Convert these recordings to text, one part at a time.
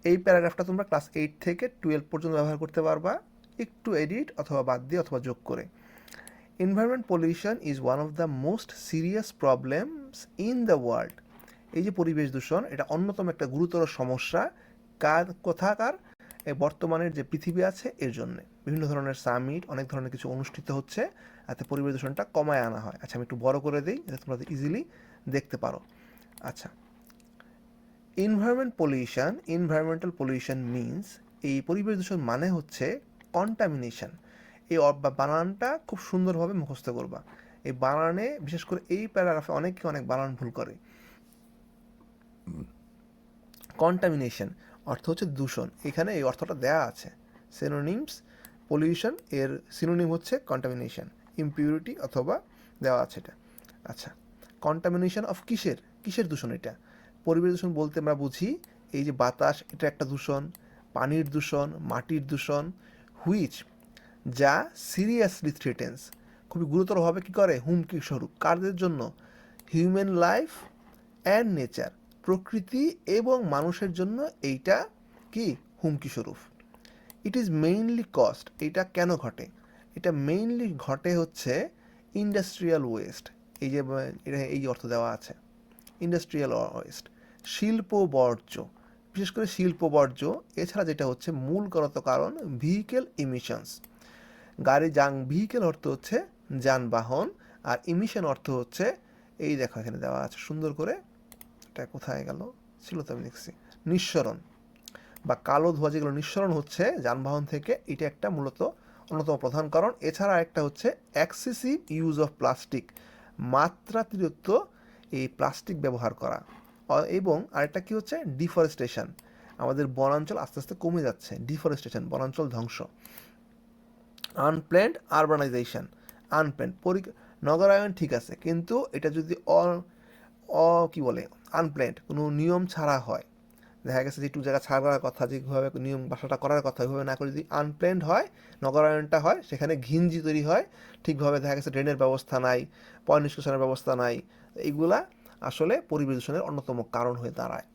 এই প্যারাগ্রাফটা তোমরা ক্লাস 8 থেকে 12 পর্যন্ত ব্যবহার করতে পারবা, একটু এডিট অথবা বাদ দিয়ে অথবা যোগ করে। Environment pollution is one of the most serious problems in the world. এই যে পরিবেশ দূষণ, এটা অন্যতম একটা গুরুতর সমস্যা। কোথাকার? এই বর্তমানের যে পৃথিবী আছে এর জন্যে বিভিন্ন ধরনের সামিট, অনেক ধরনের কিছু অনুষ্ঠিত হচ্ছে, যাতে পরিবেশ দূষণটা কমায় আনা হয়। আচ্ছা, আমি একটু বড় করে দিই যাতে তোমরা ইজিলি দেখতে পারো। আচ্ছা, এনভায়রনমেন্টাল পলিউশন মিনস, এই পরিবেশ দূষণ মানে হচ্ছে কন্টামিনেশন। এই বানানটা খুব সুন্দরভাবে মুখস্থ করবা। এই বানানে বিশেষ করে এই প্যারাগ্রাফে অনেকে অনেক বানান ভুল করে। কন্টামিনেশন অর্থ হচ্ছে দূষণ, এখানে এই অর্থটা দেয়া আছে। সিনোনিমস, পলিউশন এর সিনোনিম হচ্ছে কন্টামিনেশন, ইমপিউরিটি অথবা দেওয়া আছে এটা। আচ্ছা, কন্টামিনেশন অফ কিসের কিসের দূষণ? এটা পরিবেশ দূষণ বলতে আমরা বুঝি এই যে বাতাস, এটা একটা দূষণ, পানির দূষণ, মাটির দূষণ, হুইচ, যা সিরিয়াসলি থ্রেটেন্স, খুবই গুরুতরভাবে কী করে, হুমকি স্বরূপ, কারদের জন্য? হিউম্যান লাইফ অ্যান্ড নেচার, প্রকৃতি এবং মানুষের জন্য এইটা কি হুমকি স্বরূপ। ইট ইজ মেইনলি কস্ট, এটা কেন ঘটে? এটা মেইনলি ঘটে হচ্ছে ইন্ডাস্ট্রিয়াল ওয়েস্ট। এই যে এটা এই অর্থ দেওয়া আছে, ইন্ডাস্ট্রিয়াল ওয়েস্ট, শিল্প বর্জ্য, বিশেষ করে শিল্প বর্জ্য। এছাড়া যেটা হচ্ছে মূলগত কারণ ভেহিকেল ইমিশনস, ভেহিকেল অর্থ হচ্ছে যানবাহন, আর ইমিশন অর্থ হচ্ছে এই দেখো এখানে দেওয়া আছে সুন্দর করে, এটা কোথায় গেল, ছিল তো আমি লিখছি, নিঃসরণ বা কালো ধোঁয়া, যেগুলো নিঃসরণ হচ্ছে যানবাহন থেকে, এটা একটা মূলত অন্যতম প্রধান কারণ। এছাড়া একটা হচ্ছে এক্সেসিভ ইউজ অফ প্লাস্টিক, মাত্রাতিরিক্ত এই প্লাস্টিক ব্যবহার করা। এবং আরেকটা কি হচ্ছে ডিফরেস্টেশন, আমাদের বনাঞ্চল আস্তে আস্তে কমে যাচ্ছে, ডিফরেস্টেশন বনাঞ্চল ধ্বংস। আনপ্ল্যান্ড আরবানাইজেশন, আনপ্ল্যান্ড নগরায়ন ঠিক আছে, কিন্তু এটা যদি কি বলে আনপ্ল্যান্ড কোনো নিয়ম ছাড়া হয়, দেখা গেছে যে একটু জায়গা ছাড়ার কথা, যেভাবে নিয়ম বাসাটা করার কথা ওইভাবে না করে যদি আনপ্ল্যান্ড হয়, নগরায়নটা হয়, সেখানে ঘিঞ্জি তৈরি হয়, ঠিকভাবে দেখা গেছে ড্রেনের ব্যবস্থা নাই, পয় নিষ্কাশনের ব্যবস্থা নাই, এইগুলা আসলে পরিবেশ দূষণের অন্যতম কারণ হয়ে দাঁড়ায়।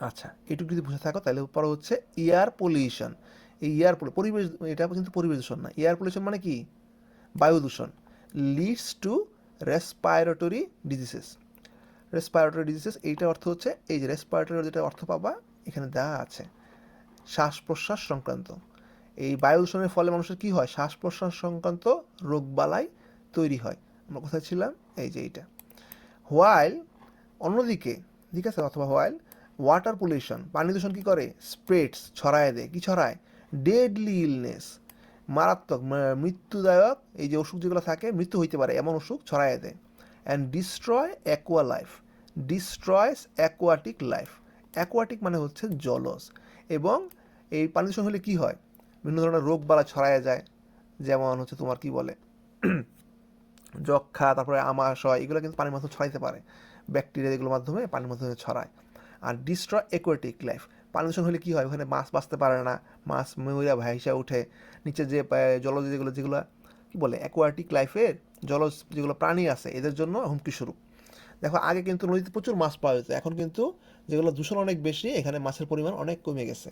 আচ্ছা, এটুকু যদি বুঝে থাকো তাহলে পরে হচ্ছে এয়ার পলিউশন। এই পরিবেশ, এটা কিন্তু পরিবেশ দূষণ না। এয়ার পলিউশন মানে কি? বায়ু দূষণ। Leads to respiratory diseases, respiratory diseases এইটা অর্থ হচ্ছে এই যে রেসপাইরেটরি যেটা অর্থ পাবা এখানে দেওয়া আছে, শ্বাস প্রশ্বাস সংক্রান্ত। এই বায়ু দূষণের ফলে মানুষের কি হয়? শ্বাস প্রশ্বাস সংক্রান্ত রোগবালাই তৈরি হয়। আমরা কোথায় ছিলাম? এই যে এইটা। হোয়াইল, অন্যদিকে, ঠিক আছে, অথবা হোয়াইল ওয়াটার পলিউশন, পানি দূষণ কি করে? স্প্রেডস, ছড়ায় দেয়। কি ছড়ায়? ডেডলি ইলনেস, মারাত্মক মৃত্যুদায়ক এই যে অসুখ যেগুলো থাকে, মৃত্যু হইতে পারে এমন অসুখ ছড়ায় দেয়। And destroy aqua life, destroys aquatic life, aquatic মানে হচ্ছে জলজ। এবং এই পানি দূষণ হলে কি হয়? বিভিন্ন ধরনের রোগ বালা ছড়ায় যায়, যেমন হচ্ছে তোমার কি বলে যক্ষা, তারপরে আমাশয়, এগুলো কিন্তু পানির মাধ্যমে ছড়াইতে পারে, ব্যাকটেরিয়া এগুলোর মাধ্যমে পানির মাধ্যমে ছড়ায়। আর ডিস্ট্রয় অ্যাকোয়াটিক লাইফ, পানি দূষণ হলে কী হয়? ওখানে মাছ বাঁচতে পারে না, মাছ ময়ূরা ভাইসা উঠে, নিচে যে জলজ যেগুলো যেগুলো কী বলে অ্যাকোয়াটিক লাইফের জলজ যেগুলো প্রাণী আছে এদের জন্য হুমকি স্বরূপ। দেখো আগে কিন্তু নদীতে প্রচুর মাছ পাওয়া যেত, এখন কিন্তু যেগুলো দূষণ অনেক বেশি, এখানে মাছের পরিমাণ অনেক কমে গেছে।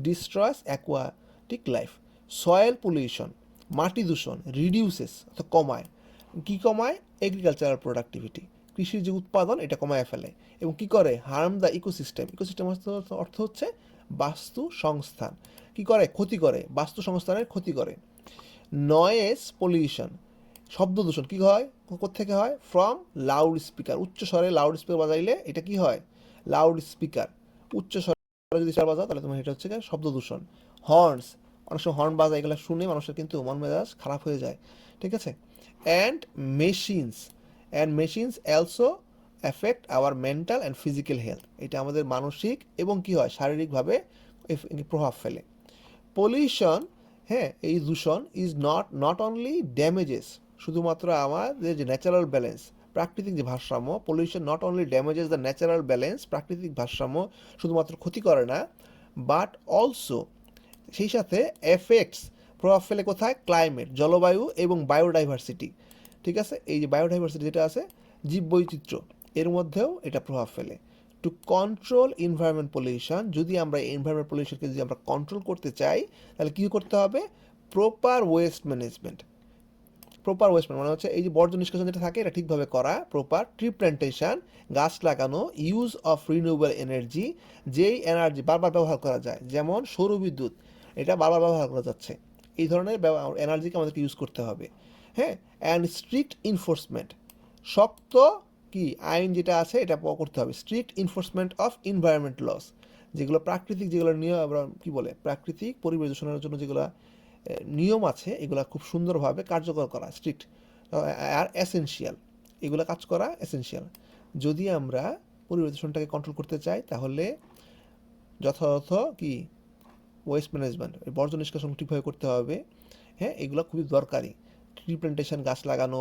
ডিস্ট্রয়স অ্যাকোয়াটিক লাইফ। সয়েল পলিউশন, মাটি দূষণ, রিডিউসেস অর্থাৎ কমায়। কী কমায়? এগ্রিকালচারাল প্রোডাক্টিভিটি, কৃষির যে উৎপাদন এটা কমায় ফেলে। এবং কি করে? হার্ম দ্য ইকোসিস্টেম, ইকোসিস্টেম অর্থ হচ্ছে বাস্তু সংস্থান, কি করে? ক্ষতি করে, বাস্তু সংস্থানের ক্ষতি করে। নয়েজ পলিউশন, শব্দ দূষণ, কী হয়? কোত্থেকে হয়? ফ্রম লাউড স্পিকার, উচ্চ স্বরে লাউড স্পিকার বাজাইলে এটা কি হয়? লাউড স্পিকার, উচ্চ স্বরে যদি বাজাও তাহলে তোমার এটা হচ্ছে শব্দ দূষণ। হর্নস, অনেক সময় হর্ন বাজায়, এগুলো শুনে মানুষের কিন্তু মন মেজাজ খারাপ হয়ে যায়, ঠিক আছে। And machines, machines also affect hour mental and physical health, এটা আমাদের মানসিক এবং কি হয় শারীরিকভাবে প্রভাব ফেলে। পলিউশন, হ্যাঁ, এই দূষণ ইজ নট অনলি ড্যামেজেস, শুধুমাত্র আমাদের যে ন্যাচারাল ব্যালেন্স, প্রাকৃতিক যে ভারসাম্য, pollution not only damages the natural balance, প্রাকৃতিক ভারসাম্য শুধুমাত্র ক্ষতি করে না, বাট অলসো সেই সাথে এফেক্টস, প্রভাব ফেলে কোথায়? ক্লাইমেট, জলবায়ু এবং বায়োডাইভার্সিটি, ঠিক আছে। এই যে বায়োডাইভার্সিটি যেটা আছে, জীববৈচিত্র্য, এর মধ্যেও এটা প্রভাব ফেলে। টু কন্ট্রোল এনভায়রনমেন্ট পলিউশন, যদি আমরা এনভায়রনমেন্ট পলিউশনকে যদি আমরা কন্ট্রোল করতে চাই তাহলে কী করতে হবে? Proper waste management. Proper West মানে হচ্ছে এই যে বর্জ্য নিষ্কাশন যেটা থাকে এটা ঠিকভাবে করা, প্রপার ট্রি প্ল্যান্টেশন, গাছ লাগানো, ইউজ অফ রিনিউয়েবল এনার্জি, যেই এনার্জি বারবার ব্যবহার করা যায়, যেমন সৌরবিদ্যুৎ, এটা বারবার ব্যবহার করা যাচ্ছে, এই ধরনের এনার্জিকে আমাদেরকে ইউজ করতে হবে। হ্যাঁ, অ্যান্ড স্ট্রিক্ট ইনফোর্সমেন্ট, শক্ত কি আইন যেটা আছে এটা করতে হবে। Strict enforcement of environment laws, যেগুলো প্রাকৃতিক, যেগুলো নিয়ম কী বলে, প্রাকৃতিক পরিবেশ দূষণের জন্য যেগুলো নিয়ম আছে এগুলো খুব সুন্দরভাবে কার্যকর করা, স্ট্রিক্ট আর এসেনশিয়াল, এগুলো কাজ করা এসেনশিয়াল। যদি আমরা পরিবেশ দূষণটাকে কন্ট্রোল করতে চাই তাহলে যথাযথ কি ওয়েস্ট ম্যানেজমেন্ট, বর্জ্য নিষ্কাশন ঠিকভাবে করতে হবে। হ্যাঁ, এগুলো খুবই দরকারি। ট্রি প্ল্যান্টেশন, গাছ লাগানো,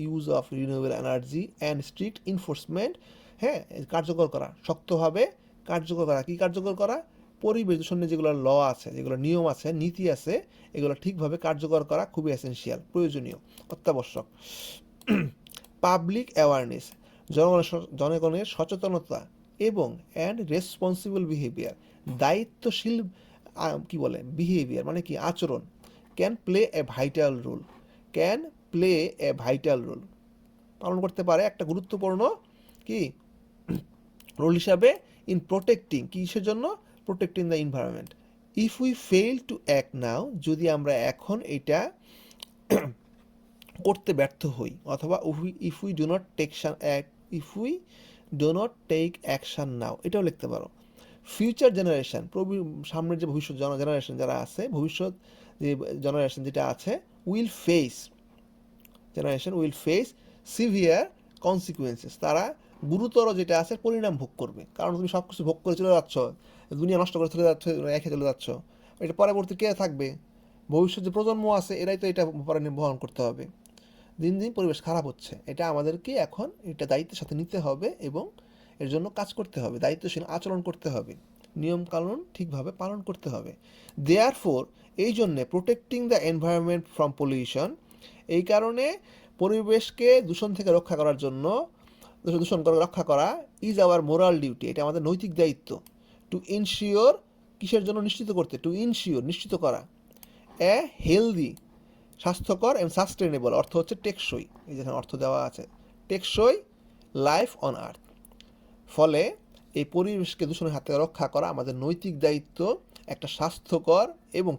use of renewable energy and strict enforcement, হ্যাঁ, কার্যকর করা, শক্তভাবে কার্যকর করা। কী কার্যকর করা? পরিবেশ দূষণের যেগুলো ল আছে, যেগুলো নিয়ম আছে, নীতি আছে, এগুলো ঠিকভাবে কার্যকর করা খুবই এসেনশিয়াল, প্রয়োজনীয়, অত্যাবশ্যক। পাবলিক অ্যাওয়ারনেস, জনগণের সচেতনতা এবং অ্যান্ড রেসপন্সিবল বিহেভিয়ার, দায়িত্বশীল কি বলে বিহেভিয়ার মানে কি আচরণ, can play a vital role, can play a vital role, পালন করতে পারে একটা গুরুত্বপূর্ণ কি রোল হিসাবে ইন প্রোটেক্টিং, কিসের জন্য? Protecting the environment. If we fail to act now, যদি আমরা এখন এটা করতে ব্যর্থ হই, অথবা if we do not take if we do not take action now, এটাও লিখতে পারো। ফিউচার জেনারেশন, সামনের যে ভবিষ্যৎ জেনারেশন যারা আছে, ভবিষ্যৎ যে জেনারেশন যেটা আছে, উইল ফেস সিভিয়ার কনসিকুয়েন্সেস, তারা গুরুতর যেটা আছে পরিণাম ভোগ করবে। কারণ তুমি সব কিছু ভোগ করে চলে যাচ্ছ, দুনিয়া নষ্ট করে চলে যাচ্ছ, রেখে চলে যাচ্ছ, এটা পরবর্তী কে থাকবে? ভবিষ্যৎ যে প্রজন্ম আছে এরাই তো এটা বহন করতে হবে। দিন দিন পরিবেশ খারাপ হচ্ছে, এটা আমাদেরকে এখন এটা দায়িত্বের সাথে নিতে হবে এবং এর জন্য কাজ করতে হবে, দায়িত্বশীল আচরণ করতে হবে, নিয়মকানুন ঠিকভাবে পালন করতে হবে। দেয়ারফোর, এই জন্যে protecting the environment from pollution, এই কারণে পরিবেশকে দূষণ থেকে রক্ষা করার জন্য, দূষণ করে রক্ষা করা ইজ আওয়ার মোরাল ডিউটি, এটা আমাদের নৈতিক দায়িত্ব। টু ইনশিওর, কিসের জন্য নিশ্চিত করতে? টু ইনশিওর, নিশ্চিত করা, এ হেলদি, স্বাস্থ্যকর এবং সাস্টেনেবল, অর্থ হচ্ছে টেকসই, এই যেখানে অর্থ দেওয়া আছে, টেকসই লাইফ অন আর্থ। ফলে এই পরিবেশকে দূষণের হাত থেকে রক্ষা করা আমাদের নৈতিক দায়িত্ব, একটা স্বাস্থ্যকর এবং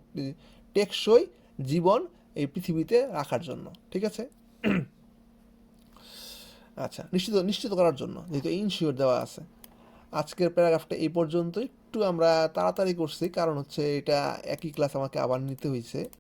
টেকসই জীবন এই পৃথিবীতে রাখার জন্য, ঠিক আছে? আচ্ছা, নিশ্চিত করার জন্য, যেহেতু ইনশিওর দেওয়া আছে। আজকের প্যারাগ্রাফটা এই পর্যন্ত, একটু আমরা তাড়াতাড়ি করছি কারণ হচ্ছে এটা একই ক্লাস আমাকে আবার নিতে হয়েছে।